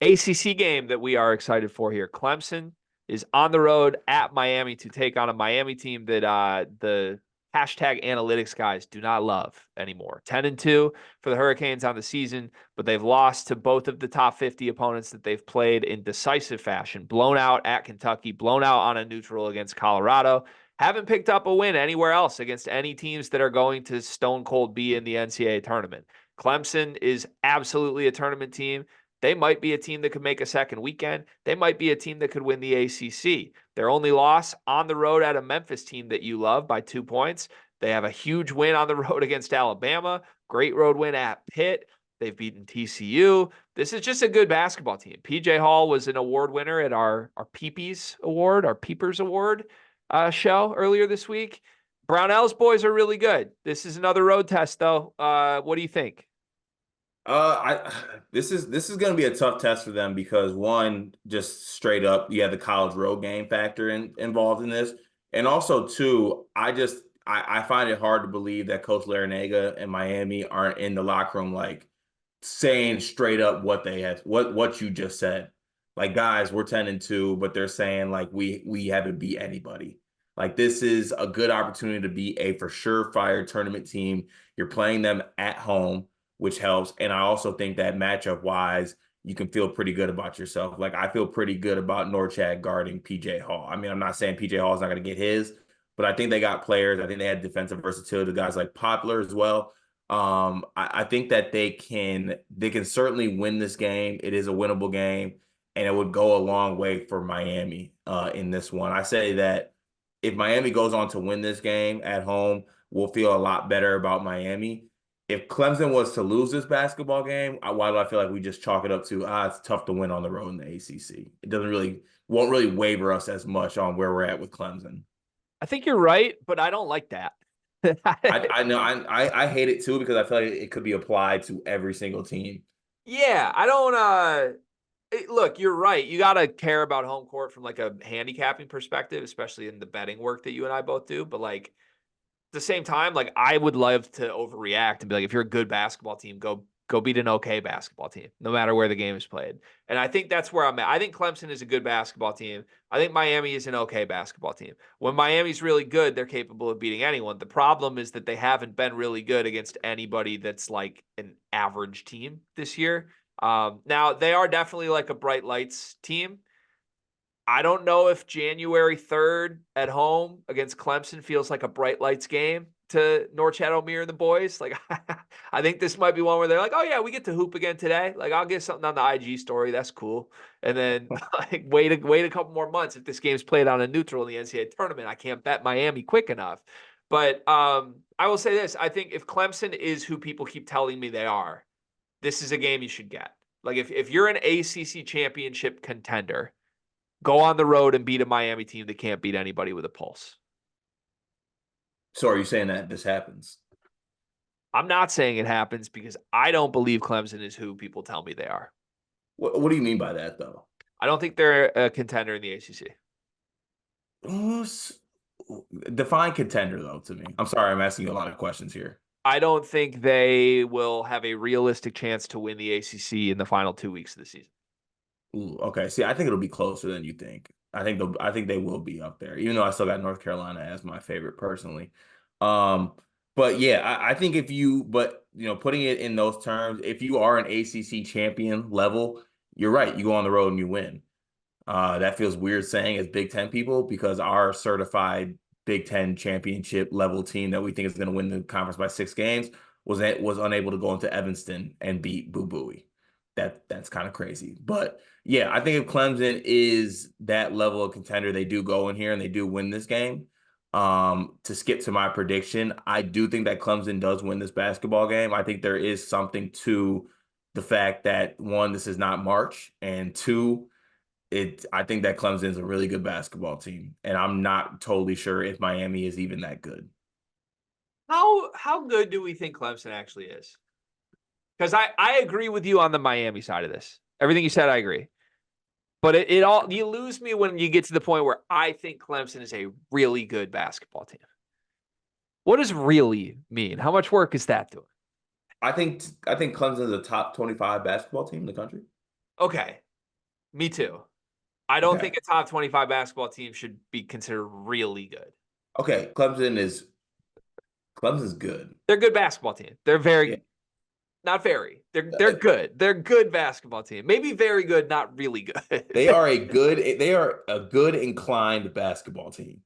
ACC game that we are excited for here. Clemson is on the road at Miami to take on a Miami team that the hashtag analytics guys do not love anymore. 10-2 for the Hurricanes on the season, but they've lost to both of the top 50 opponents that they've played in decisive fashion. Blown out at Kentucky, blown out on a neutral against Colorado. Haven't picked up a win anywhere else against any teams that are going to stone cold be in the NCAA tournament. Clemson is absolutely a tournament team. They might be a team that could make a second weekend. They might be a team that could win the ACC. Their only loss on the road at a Memphis team that you love by 2 points. They have a huge win on the road against Alabama. Great road win at Pitt. They've beaten TCU. This is just a good basketball team. PJ Hall was an award winner at our Peepees Award, our Peepers Award show earlier this week. Brownell's boys are really good. This is another road test, though. What do you think? I this is going to be a tough test for them because one, just straight up, you have the college road game factor involved in this, and also two, I find it hard to believe that Coach Larinaga and Miami aren't in the locker room like saying straight up what they had, what you just said. Like, guys, we're 10-2, but they're saying like we haven't beat anybody. Like, this is a good opportunity to be a for sure fire tournament team. You're playing them at home, which helps. And I also think that matchup wise, you can feel pretty good about yourself. Like, I feel pretty good about Norchad guarding PJ Hall. I mean, I'm not saying PJ Hall is not going to get his, but I think they got players. I think they had defensive versatility, guys like Poplar as well. I think that they can certainly win this game. It is a winnable game, and it would go a long way for Miami in this one. I say that if Miami goes on to win this game at home, we'll feel a lot better about Miami. If Clemson was to lose this basketball game, why do I feel like we just chalk it up to it's tough to win on the road in the ACC? It won't really waver us as much on where we're at with Clemson. I think you're right, but I don't like that. I know I hate it too because I feel like it could be applied to every single team. Yeah, I don't look, you're right. You got to care about home court from like a handicapping perspective, especially in the betting work that you and I both do, but like at the same time, like I would love to overreact and be like if you're a good basketball team, go beat an okay basketball team, no matter where the game is played. And I think that's where I'm at. I think Clemson is a good basketball team. I think Miami is an okay basketball team. When Miami's really good, they're capable of beating anyone. The problem is that they haven't been really good against anybody that's like an average team this year. Now, they are definitely like a bright lights team. I don't know if January 3rd at home against Clemson feels like a bright lights game to Norchad Omier and the boys. Like, I think this might be one where they're like, oh, yeah, we get to hoop again today. Like, I'll get something on the IG story. That's cool. And then like wait a couple more months. If this game's played on a neutral in the NCAA tournament, I can't bet Miami quick enough. But I will say this. I think if Clemson is who people keep telling me they are, this is a game you should get. Like, if you're an ACC championship contender, go on the road and beat a Miami team that can't beat anybody with a pulse. So are you saying that this happens? I'm not saying it happens because I don't believe Clemson is who people tell me they are. What do you mean by that, though? I don't think they're a contender in the ACC. Define contender, though, to me. I'm sorry, I'm asking you a lot of questions here. I don't think they will have a realistic chance to win the ACC in the final 2 weeks of the season. Ooh, okay. See, I think it'll be closer than you think. I think they will be up there, even though I still got North Carolina as my favorite personally. Um, but yeah, I think putting it in those terms, if you are an ACC champion level, you're right. You go on the road and you win. That feels weird saying as Big Ten people because our certified Big Ten championship level team that we think is going to win the conference by 6 games was unable to go into Evanston and beat Boo Booey. That's kind of crazy. But yeah, I think if Clemson is that level of contender, they do go in here and they do win this game. To skip to my prediction, I do think that Clemson does win this basketball game. I think there is something to the fact that one, this is not March, and two, I think that Clemson is a really good basketball team, and I'm not totally sure if Miami is even that good. How good do we think Clemson actually is? Because I agree with you on the Miami side of this. Everything you said, I agree. But it all you lose me when you get to the point where I think Clemson is a really good basketball team. What does really mean? How much work is that doing? I think Clemson is a top 25 basketball team in the country. Okay. Me too. I don't Okay. think a top 25 basketball team should be considered really good. Okay. Clemson's good. They're a good basketball team. They're Yeah. not very. They're Uh, good. They're a good basketball team. Maybe very good, not really good. they are a good inclined basketball team.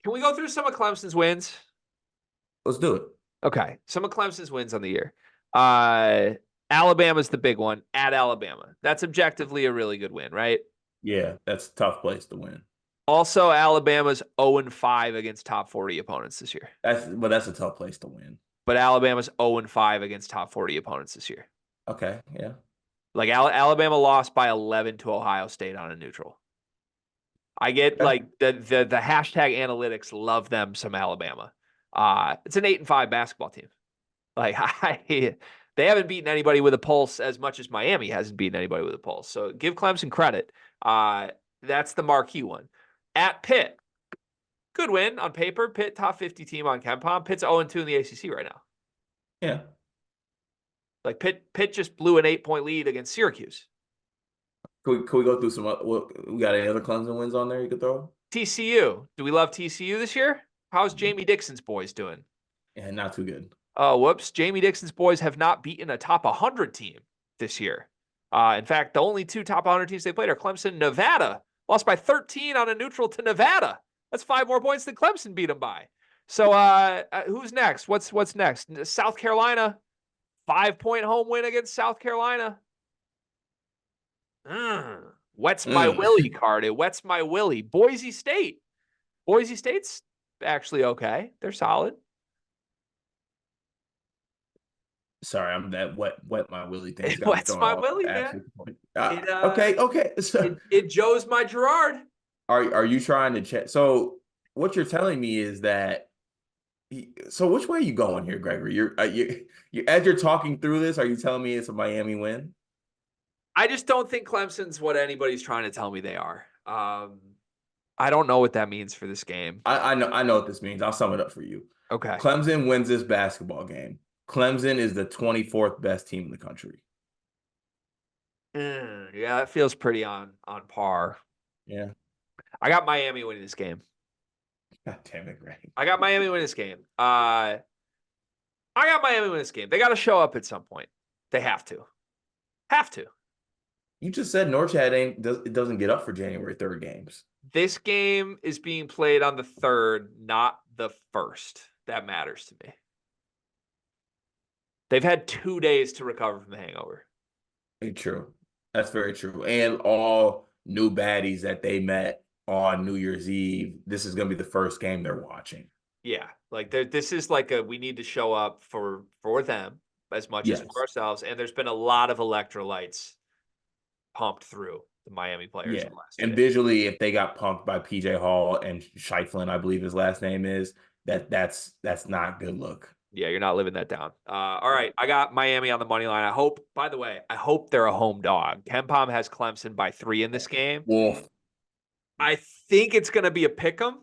Can we go through some of Clemson's wins? Let's do it. Okay, some of Clemson's wins on the year. Uh, Alabama's the big one at Alabama. That's objectively a really good win, right? Yeah, that's a tough place to win. Also, Alabama's 0-5 against top 40 opponents this year. That's a tough place to win. But Alabama's 0-5 against top 40 opponents this year. Okay, yeah. Like Alabama lost by 11 to Ohio State on a neutral. I get Okay. like the hashtag analytics love them some Alabama. It's an 8-5 basketball team. Like they haven't beaten anybody with a pulse as much as Miami hasn't beaten anybody with a pulse. So give Clemson credit. That's the marquee one. At Pitt, good win on paper. Pitt top 50 team on KenPom. Pitt's 0-2 in the ACC right now. Yeah. Like Pitt just blew an 8-point lead against Syracuse. Can we go through some we got any other Clemson wins on there you could throw? TCU. Do we love TCU this year? How's Jamie Dixon's boys doing? Yeah, not too good. Oh, whoops. Jamie Dixon's boys have not beaten a top 100 team this year. In fact, the only two top 100 teams they played are Clemson, Nevada. Lost by 13 on a neutral to Nevada. That's 5 more points than Clemson beat them by. So who's next? What's next? South Carolina, 5-point home win against South Carolina. Wets my willy card. It wets my willy. Boise State. Boise State's actually okay. They're solid. Sorry, I'm that wet my willy thing's It got me wets throwing my off. willy, man. Absolutely. It Okay. So it Joe's my Gerard. are you trying to check? So what you're telling me is that so which way are you going here, Gregory? You as you're talking through this, are you telling me it's a Miami win? I just don't think Clemson's what anybody's trying to tell me they are. I don't know what that means for this game. I know what this means. I'll sum it up for you. Okay. Clemson wins this basketball game. Clemson is the 24th best team in the country. Yeah, that feels pretty on par. Yeah. I got Miami winning this game. God damn it, Greg. I got Miami winning this game. I got Miami winning this game. They got to show up at some point. They have to. Have to. You just said Norchad doesn't get up for January 3rd games. This game is being played on the 3rd, not the 1st. That matters to me. They've had 2 days to recover from the hangover. Very true. That's very true. And all new baddies that they met on New Year's Eve, this is going to be the first game they're watching. Yeah, like this is like we need to show up for them as much as for ourselves. And there's been a lot of electrolytes pumped through the Miami players in the last 2 And days. visually, if they got punked by PJ Hall and Shiflin, I believe his last name is, that's not good look. Yeah, you're not living that down. All right, I got Miami on the money line. By the way, I hope they're a home dog. KenPom has Clemson by 3 in this game. Wolf. I think it's going to be a pick 'em.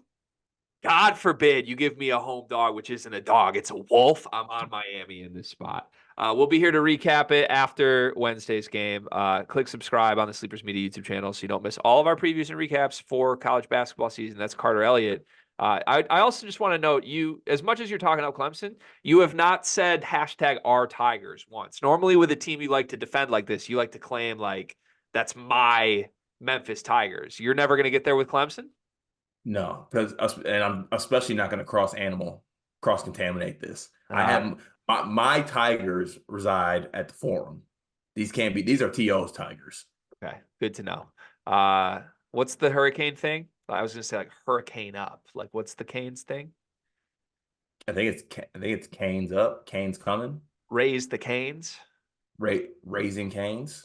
God forbid you give me a home dog, which isn't a dog. It's a wolf. I'm on Miami in this spot. We'll be here to recap it after Wednesday's game. Click subscribe on the Sleepers Media YouTube channel so you don't miss all of our previews and recaps for college basketball season. That's Carter Elliott. I also just want to note, you, as much as you're talking about Clemson, you have not said hashtag our Tigers once. Normally with a team you like to defend like this, you like to claim like that's my Memphis Tigers. You're never going to get there with Clemson? No, and I'm especially not going to cross contaminate this. I have my Tigers reside at the Forum. These are TO's Tigers. Okay, good to know. What's the hurricane thing? I was going to say like hurricane up. Like what's the Canes thing? I think it's Canes up, Canes coming. Raise the Canes. Raising Canes.